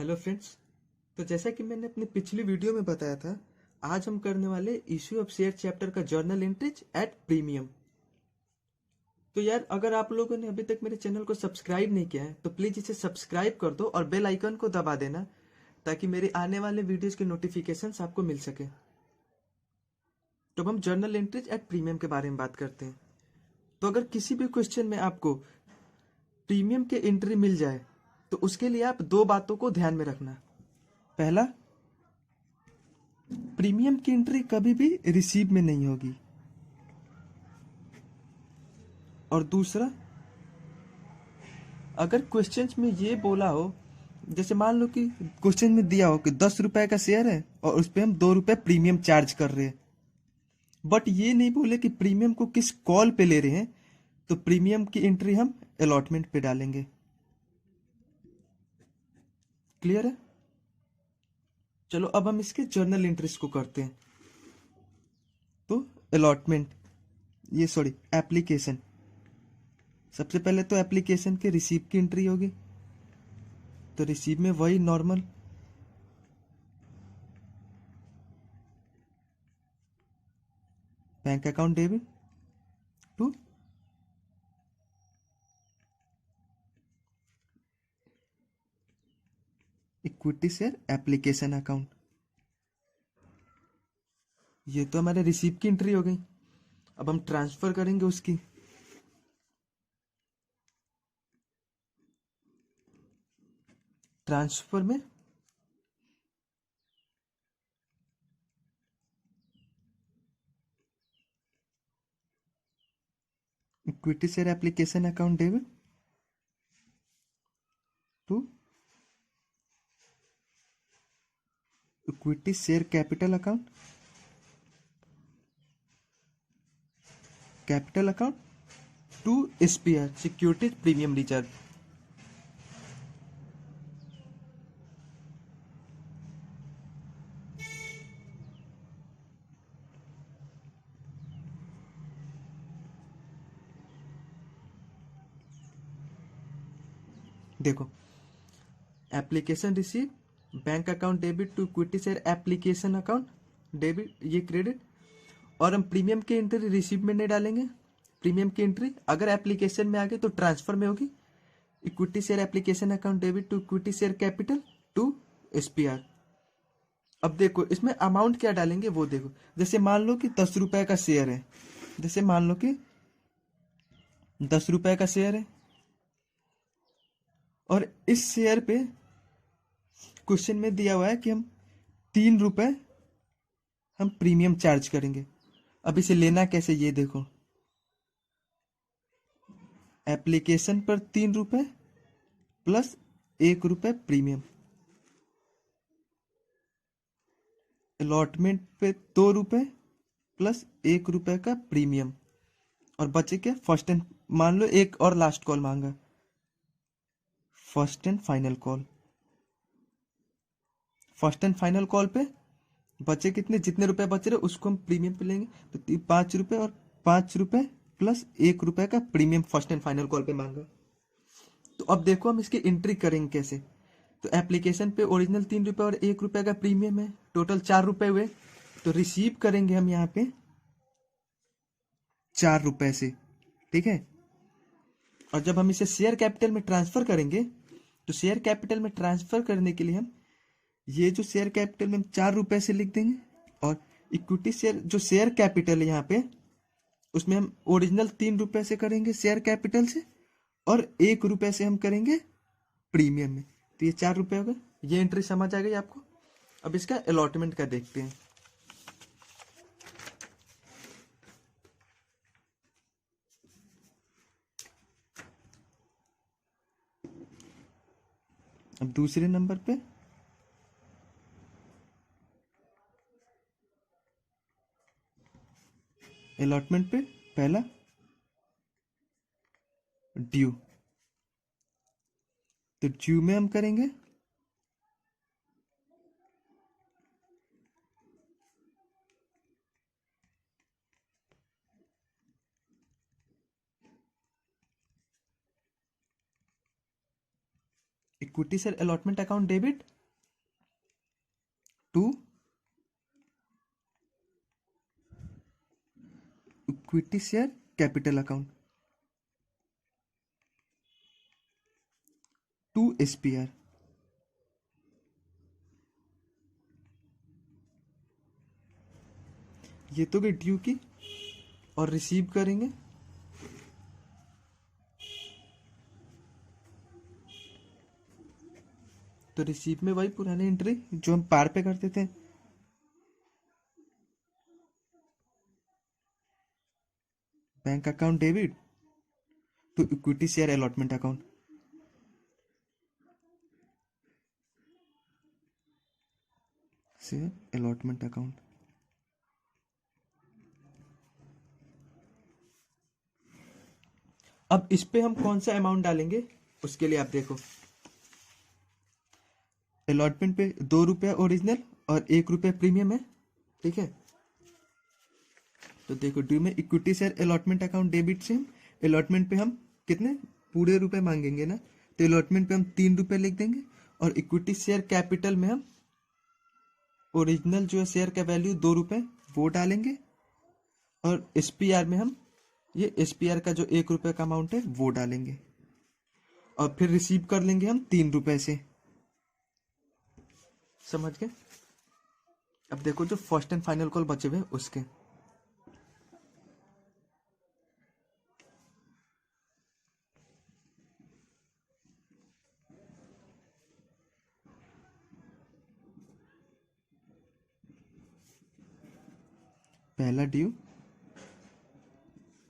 Hello friends. तो जैसा कि मैंने अपनी पिछली वीडियो में बताया था, आज हम करने वाले इश्यू ऑफ शेयर चैप्टर का जर्नल एंट्रीज एट प्रीमियम। तो यार, अगर आप लोगों ने अभी तक मेरे चैनल को सब्सक्राइब नहीं किया है तो प्लीज इसे सब्सक्राइब कर दो और बेल आइकन को दबा देना, ताकि मेरे आने वाले वीडियोस के नोटिफिकेशंस आपको मिल सके। तो अब हम जर्नल एंट्रीज एट प्रीमियम के बारे में बात करते हैं। तो अगर किसी भी क्वेश्चन में आपको प्रीमियम के एंट्री मिल जाए तो उसके लिए आप दो बातों को ध्यान में रखना। पहला, प्रीमियम की एंट्री कभी भी रिसीव में नहीं होगी। और दूसरा, अगर क्वेश्चंस में ये बोला हो, जैसे मान लो कि क्वेश्चन में दिया हो कि 10 रुपए का शेयर है और उस पर हम 2 रुपए प्रीमियम चार्ज कर रहे हैं, बट ये नहीं बोले कि प्रीमियम को किस कॉल पे ले रहे हैं, तो प्रीमियम की एंट्री हम अलॉटमेंट पे डालेंगे। क्लियर है? चलो अब हम इसके जर्नल एंट्रीज को करते हैं। तो अलॉटमेंट, ये सॉरी एप्लीकेशन। सबसे पहले तो एप्लीकेशन के रिसीव की एंट्री होगी, तो रिसीव में वही normal bank account debit to equity share application account. ये तो हमारे रिसीव की एंट्री हो गई। अब हम ट्रांसफर करेंगे उसकी। ट्रांसफर में equity share application account debit to equity share capital account to SPR securities premium recharge. देखो, application receive bank account debit to equity share application account debit, ये क्रेडिट। और हम प्रीमियम की एंट्री रिसीव में नहीं डालेंगे। Premium की entry अगर एप्लीकेशन में आ गई तो ट्रांसफर में होगी। Equity share application account debit to equity share capital to SPR. अब देखो, इसमें अमाउंट क्या डालेंगे वो देखो। जैसे मान लो कि 10 रुपए का शेयर है, जैसे मान लो कि 10 रुपए का शेयर है, और इस शेयर पे क्वेश्चन में दिया हुआ है कि हम 3 रुपए हम प्रीमियम चार्ज करेंगे। अब इसे लेना कैसे, ये देखो। एप्लीकेशन पर 3 रुपए प्लस 1 रुपए प्रीमियम, अलॉटमेंट पे 2 रुपए प्लस 1 रुपए का प्रीमियम, और बचे क्या, फर्स्ट एंड, मान लो एक और लास्ट कॉल मांगा, first and final call. First and final call पे बचे कितने, जितने रुपए बच रहे उसको हम प्रीमियम पे लेंगे। तो 5 रुपए और 5 रुपए प्लस 1 रुपए का premium first and final call पे मांगा। तो अब देखो हम इसकी एंट्री करेंगे कैसे। तो एप्लीकेशन पे ओरिजिनल 3 रुपए और 1 रुपए का प्रीमियम है, टोटल 4 रुपए हुए। तो रिसीव करेंगे हम यहाँ पे 4 रुपए से, ठीक है। और जब हम इसे शेयर कैपिटल में ट्रांसफर करेंगे, तो शेयर कैपिटल में ट्रांसफर करने के लिए हम ये जो शेयर कैपिटल में हम 4 रुपए से लिख देंगे, और इक्विटी शेयर जो शेयर कैपिटल है यहाँ पे, उसमें हम ओरिजिनल 3 रुपए से करेंगे शेयर कैपिटल से, और 1 रुपए से हम करेंगे प्रीमियम में। तो ये 4 रुपए हो गए। ये एंट्री समझ आ गई आपको? अब इसका अलॉटमेंट का देखते हैं। अब दूसरे नंबर पे अलॉटमेंट पे पहला ड्यू। तो ड्यू में हम करेंगे equity share allotment account debit to equity share capital account to SPR. ये तो गई ड्यू की, और रिसीव करेंगे तो रिसीव में वही पुरानी एंट्री जो हम पार पे करते थे, bank account debit to equity share allotment account. Share allotment account. अब इस पे हम कौन सा अमाउंट डालेंगे उसके लिए आप देखो, अलॉटमेंट पे 2 रुपया ओरिजिनल और 1 रुपया प्रीमियम है, ठीक है। तो देखो ड्यू में equity share allotment account debit से हम अलॉटमेंट पे हम कितने पूरे रुपए मांगेंगे ना, तो अलॉटमेंट पे हम 3 रुपए लिख देंगे, और इक्विटी शेयर कैपिटल में हम ओरिजिनल जो है शेयर का वैल्यू 2 रुपए वो डालेंगे, और एसपीआर में हम ये एसपीआर का जो 1 रुपए का अमाउंट है वो डालेंगे, और फिर रिसीव कर लेंगे हम 3 रुपए से। समझ गए। अब देखो जो फर्स्ट एंड फाइनल कॉल बचे हुए उसके, पहला ड्यू,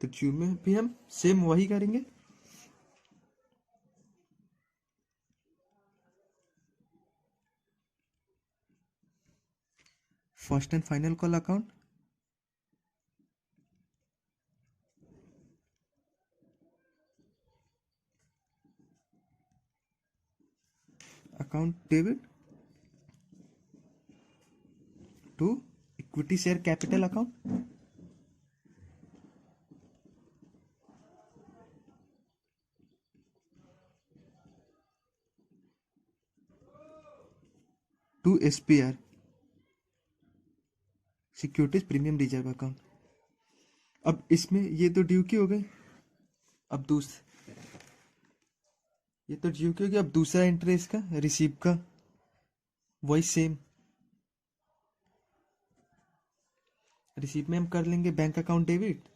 तो ड्यू में भी हम सेम वही करेंगे, first and final call account account debit to equity share capital account to SPR securities premium reserve account. अब इसमें ये तो ड्यू की हो गई, अब ये तो ड्यू की होगी, अब दूसरा एंट्री इसका रिसीव का वही सेम, रिसीव में हम कर लेंगे bank account debit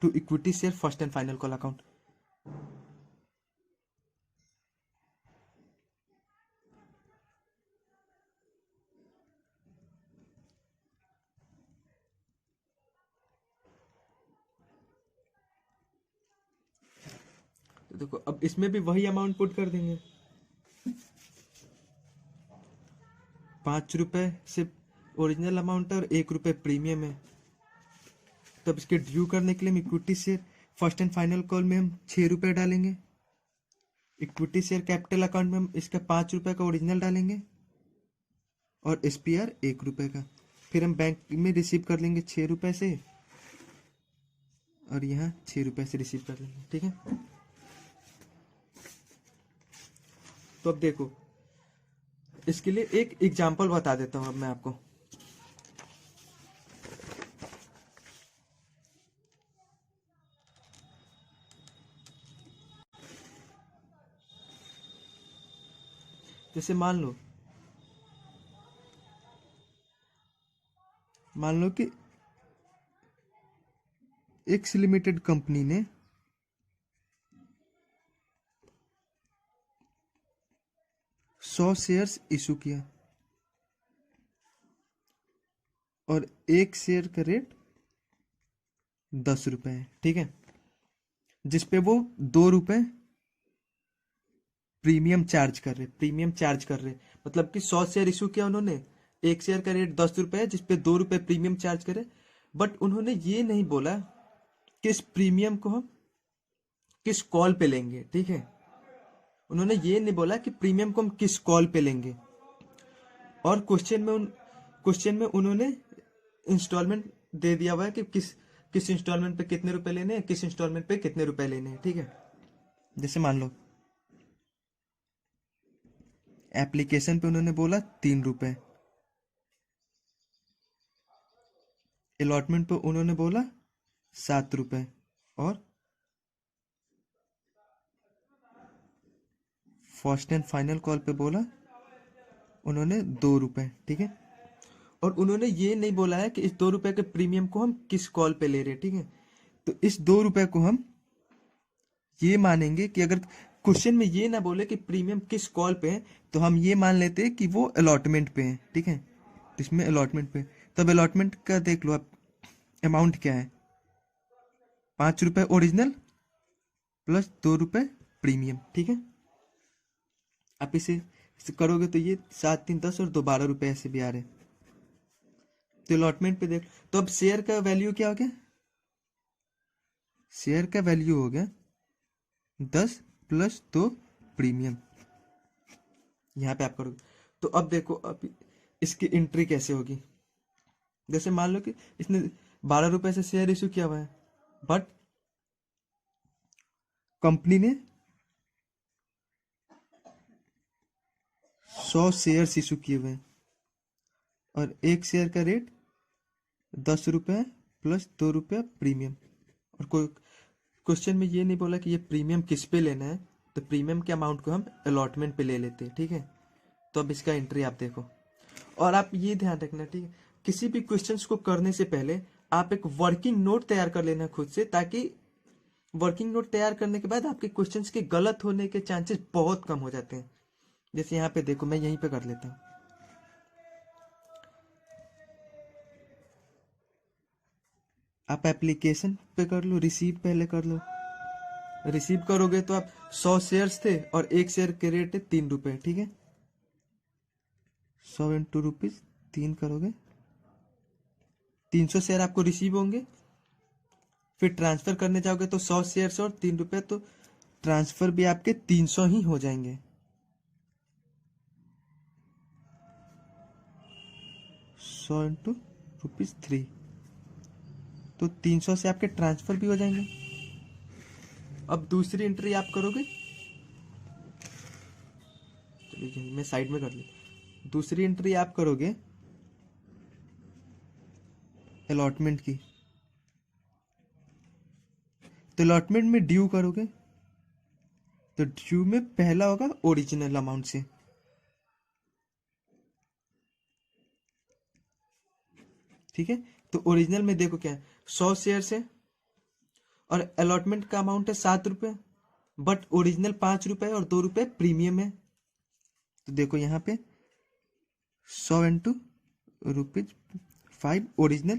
to equity share first and final call account. तो देखो अब इसमें भी वही अमाउंट पुट कर देंगे, 5 रुपए से ओरिजिनल अमाउंट है और 1 रुपए प्रीमियम है। तब इसके ड्यू करने के लिए हम equity share first and final call में हम 6 रुपए डालेंगे, इक्विटी शेयर कैपिटल अकाउंट में हम इसका 5 रुपए का ओरिजिनल डालेंगे, और एसपीआर 1 रुपए का। फिर हम बैंक में रिसीव कर लेंगे 6 रुपए से, और यहाँ 6 रुपए से रिसीव कर लेंगे, ठीक है। तो अब देखो इसके लिए एक एग्जांपल बता देता हूं अब मैं आपको। जैसे मान लो कि एक्स लिमिटेड कंपनी ने 100 शेयर्स इशू किया, और एक शेयर का रेट 10 रुपए है, ठीक है, जिसपे वो 2 रुपए प्रीमियम चार्ज कर रहे, मतलब कि 100 शेयर इशू किया उन्होंने, एक शेयर का रेट 10 रुपए है जिसपे 2 रुपए प्रीमियम चार्ज करे, बट उन्होंने ये नहीं बोला कि इस प्रीमियम को हम किस कॉल पे लेंगे, ठीक है। उन्होंने ये नहीं बोला कि प्रीमियम को हम किस कॉल पे लेंगे, और क्वेश्चन में उन्होंने इंस्टॉलमेंट दे दिया हुआ है कि किस इंस्टॉलमेंट पे कितने रुपए लेने हैं, किस इंस्टॉलमेंट पे कितने रुपए लेने हैं, ठीक है। जैसे मान लो एप्लीकेशन पे उन्होंने बोला 3 रुपए, अलॉटमेंट पे उन्होंने बोला 7 रुपए, और फर्स्ट एंड फाइनल कॉल पे बोला उन्होंने 2 रुपए, ठीक है। और उन्होंने ये नहीं बोला है कि इस 2 रुपए के प्रीमियम को हम किस कॉल पे ले रहे हैं, ठीक है। तो इस 2 रुपए को हम ये मानेंगे कि अगर क्वेश्चन में ये ना बोले कि प्रीमियम किस कॉल पे है, तो हम ये मान लेते हैं कि वो अलॉटमेंट पे है, ठीक है। तो इसमें अलॉटमेंट पे, तब अलॉटमेंट का देख लो आप, अमाउंट क्या है, 5 रुपए ओरिजिनल प्लस 2 रुपए प्रीमियम, ठीक है। आप इसे करोगे तो ये 7 3 10 और 2 12 रुपए ऐसे भी आ रहे हैं। तो अलॉटमेंट पे देख, तो अब शेयर का वैल्यू क्या हो गया, शेयर का वैल्यू हो गया 10 प्लस 2 प्रीमियम, यहाँ पे आप करोगे। तो अब देखो अब इसकी एंट्री कैसे होगी। जैसे मान लो कि इसने 12 रुपए से शेयर इशू किया हुआ है, बट कंपनी ने 100 शेयर इशू किए हुए हैं, और एक शेयर का रेट 10 रुपए प्लस 2 रुपया प्रीमियम। और कोई क्वेश्चन में ये नहीं बोला कि ये प्रीमियम किस पे लेना है, तो प्रीमियम के अमाउंट को हम अलॉटमेंट पे ले लेते हैं, ठीक है। तो अब इसका एंट्री आप देखो, और आप ये ध्यान रखना, ठीक है, किसी भी क्वेश्चंस को करने से पहले आप एक वर्किंग नोट तैयार कर लेना खुद से, ताकि वर्किंग नोट तैयार करने के बाद आपके क्वेश्चंस के गलत होने के चांसेस बहुत कम हो जाते हैं। जैसे यहाँ पे देखो, मैं यहीं पे कर लेता हूँ। आप एप्लीकेशन पे कर लो, रिसीव पहले कर लो। रिसीव करोगे तो आप 100 शेयर्स थे और एक शेयर के रेट है 3 रुपए, ठीक है। 100 इंटू रुपीज 3 करोगे, 300 शेयर आपको रिसीव होंगे। फिर ट्रांसफर करने जाओगे तो 100 शेयर्स और 3 रुपए, तो ट्रांसफर भी आपके 300 ही हो जाएंगे। 100 इंटू रुपीज 3, तो 300 से आपके ट्रांसफर भी हो जाएंगे। अब दूसरी एंट्री आप करोगे, चलिए मैं साइड में कर ली। दूसरी एंट्री आप करोगे अलॉटमेंट की, तो अलॉटमेंट में ड्यू करोगे, तो ड्यू में पहला होगा ओरिजिनल अमाउंट से, ठीक है। तो ओरिजिनल में देखो क्या है, 100 शेयर है और अलॉटमेंट का अमाउंट है 7 रुपए, बट ओरिजिनल 5 रुपए और 2 रुपए प्रीमियम है। तो देखो यहाँ पे 100 इंटू रुपीज 5 ओरिजिनल,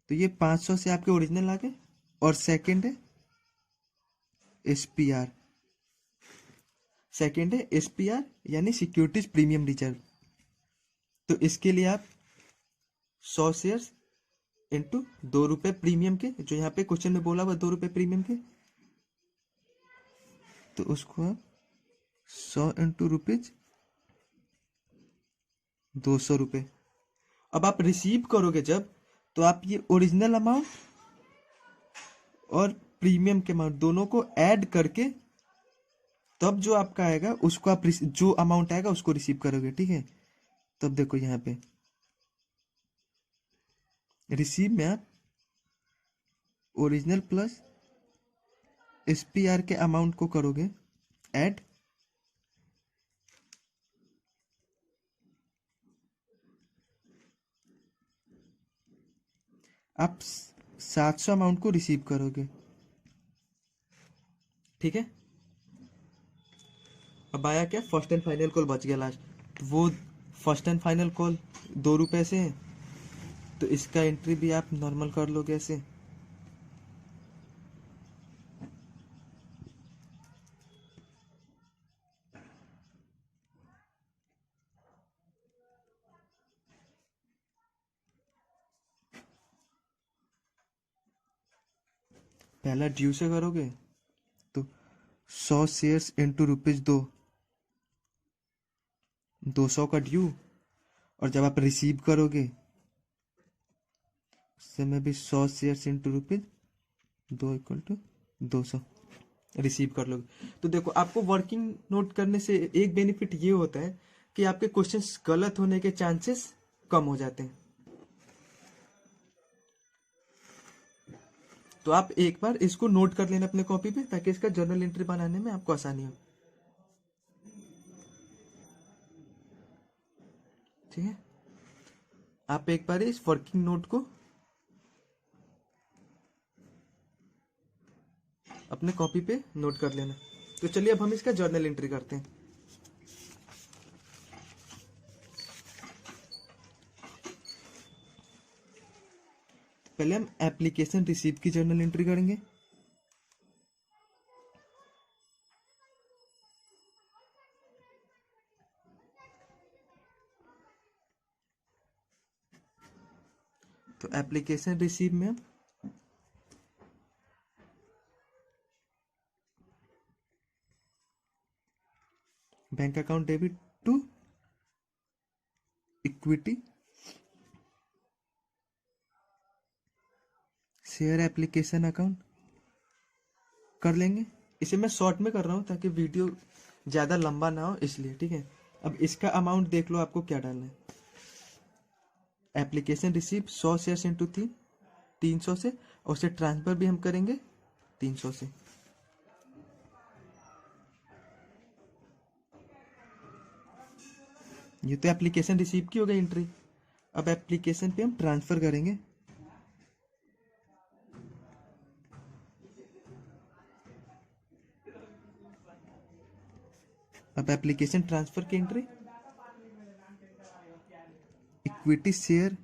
तो ये 500 से आपके ओरिजिनल आ गए। और सेकंड है एसपीआर, सेकंड है एसपीआर यानी सिक्योरिटीज प्रीमियम रिजर्व। तो इसके लिए आप 100 शेयर्स इंटू 2 रुपए प्रीमियम के, जो यहाँ पे क्वेश्चन में बोला हुआ 2 रुपए प्रीमियम के, तो उसको आप 100 इंटू रुपीज 200 रुपए। अब आप रिसीव करोगे जब, तो आप ये ओरिजिनल अमाउंट और प्रीमियम के अमाउंट दोनों को ऐड करके, तब जो आपका आएगा उसको आप जो अमाउंट आएगा उसको रिसीव करोगे, ठीक है। तब देखो यहाँ पे रिसीव में आप ओरिजिनल प्लस एसपीआर के अमाउंट को करोगे ऐड, आप 700 अमाउंट को रिसीव करोगे, ठीक है। अब आया क्या, फर्स्ट एंड फाइनल कॉल बच गया लास्ट, तो वो फर्स्ट एंड फाइनल कॉल 2 रुपए से है, तो इसका एंट्री भी आप नॉर्मल कर लोगे ऐसे। पहला ड्यू से करोगे तो 100 शेयर्स इंटू रुपीज 200 का ड्यू, और जब आप रिसीव करोगे समय भी 100 share into rupees 2 equal to 200 receive कर लोगे। तो देखो आपको वर्किंग नोट करने से एक बेनिफिट ये होता है कि आपके क्वेश्चंस गलत होने के चांसेस कम हो जाते हैं। तो आप एक बार इसको नोट कर लेना अपने कॉपी पे, ताकि इसका जर्नल एंट्री बनाने में आपको आसानी हो। ठीक है, आप एक बार इस वर्किंग नोट को अपने कॉपी पे नोट कर लेना। तो चलिए अब हम इसका जर्नल एंट्री करते हैं। पहले हम एप्लीकेशन रिसीव की जर्नल एंट्री करेंगे। तो एप्लीकेशन रिसीव में हम bank account debit to equity share application account कर लेंगे। इसे मैं शॉर्ट में कर रहा हूँ ताकि वीडियो ज़्यादा लंबा ना हो, इसलिए। ठीक है, अब इसका अमाउंट देख लो आपको क्या डालना है। एप्लीकेशन रिसीव 100 शेयर इंटू 300 से, और उसे ट्रांसफर भी हम करेंगे 300 से। ये तो एप्लीकेशन रिसीव की हो गई एंट्री। अब एप्लीकेशन पे हम ट्रांसफर करेंगे। अब एप्लीकेशन ट्रांसफर की entry equity share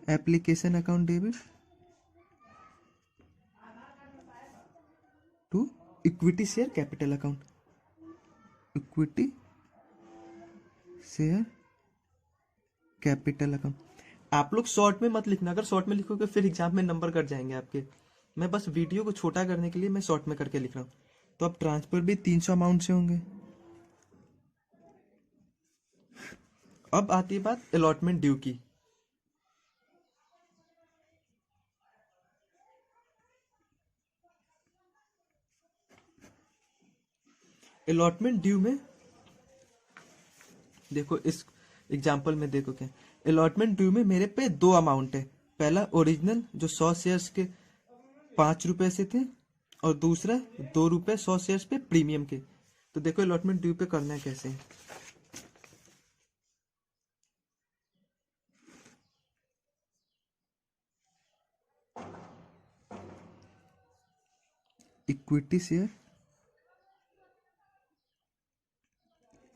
application account debit to equity share capital account, equity share capital account. आप लोग शॉर्ट में मत लिखना, अगर शॉर्ट में लिखोगे फिर एग्जाम में नंबर कट जाएंगे आपके। मैं बस वीडियो को छोटा करने के लिए मैं शॉर्ट में करके लिख रहा हूँ। तो अब ट्रांसफर भी 300 अमाउंट से होंगे। अब आती है बात अलॉटमेंट ड्यू की। अलॉटमेंट ड्यू में देखो, इस एग्जाम्पल में देखो क्या अलॉटमेंट ड्यू में मेरे पे दो अमाउंट है। पहला ओरिजिनल जो 100 शेयर्स के 5 रुपए से थे, और दूसरा 2 रुपए 100 शेयर्स पे प्रीमियम के। तो देखो अलॉटमेंट ड्यू पे करना है कैसे। Equity share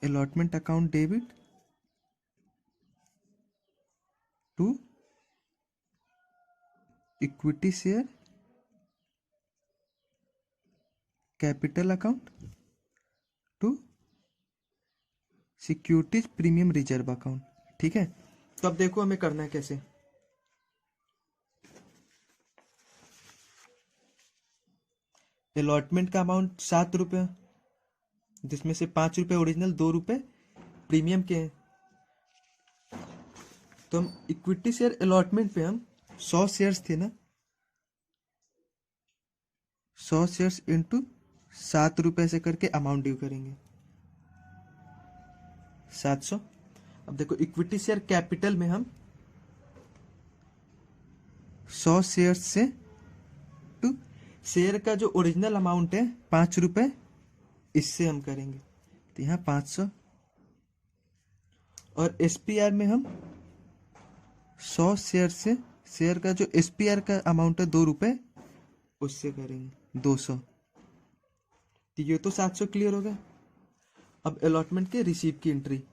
allotment account debit to equity share capital account to securities premium reserve account. ठीक है, तो अब देखो हमें करना है कैसे। अलॉटमेंट का अमाउंट 7 रुपये, जिसमें से 5 रुपये ओरिजिनल, 2 रुपये प्रीमियम के हैं। तो हम इक्विटी शेयर अलॉटमेंट पे हम 100 शेयर्स थे ना, 100 शेयर्स इंटू 7 रुपये से करके अमाउंट ड्यू करेंगे 700। अब देखो इक्विटी शेयर कैपिटल में हम 100 शेयर्स से टू शेयर का जो ओरिजिनल अमाउंट है 5 रुपये, इससे हम करेंगे। तो यहाँ 500। और एसपीआर में हम 100 शेयर से शेयर का जो एसपीआर का अमाउंट है 2 रुपये, उससे करेंगे 200। तो ये तो 700 क्लियर हो गया। अब अलॉटमेंट के रिसीव की एंट्री।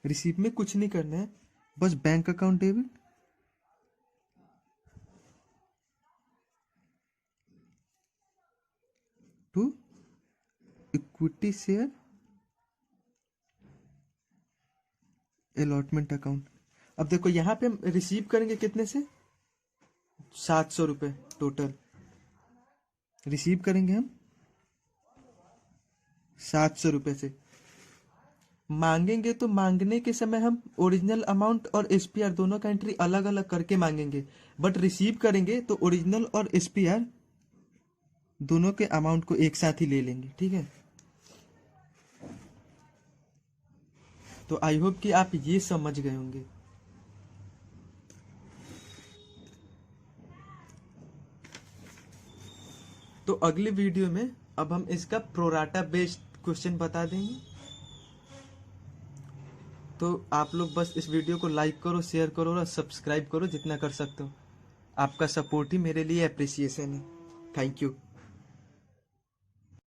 रिसीव में कुछ नहीं करना है, बस bank account debit to equity share allotment account. अब देखो यहाँ पे हम रिसीव करेंगे कितने से, 700 रुपये टोटल। रिसीव करेंगे हम 700 रुपये से। मांगेंगे तो मांगने के समय हम ओरिजिनल अमाउंट और एसपीआर दोनों का एंट्री अलग अलग करके मांगेंगे, बट रिसीव करेंगे तो ओरिजिनल और एसपीआर दोनों के अमाउंट को एक साथ ही ले लेंगे, ठीक है। तो आई होप कि आप ये समझ गए होंगे। तो अगली वीडियो में अब हम इसका प्रोराटा बेस्ड क्वेश्चन बता देंगे। तो आप लोग बस इस वीडियो को लाइक करो, शेयर करो और सब्सक्राइब करो जितना कर सकते हो। आपका सपोर्ट ही मेरे लिए अप्रिसिएशन है। Thank you.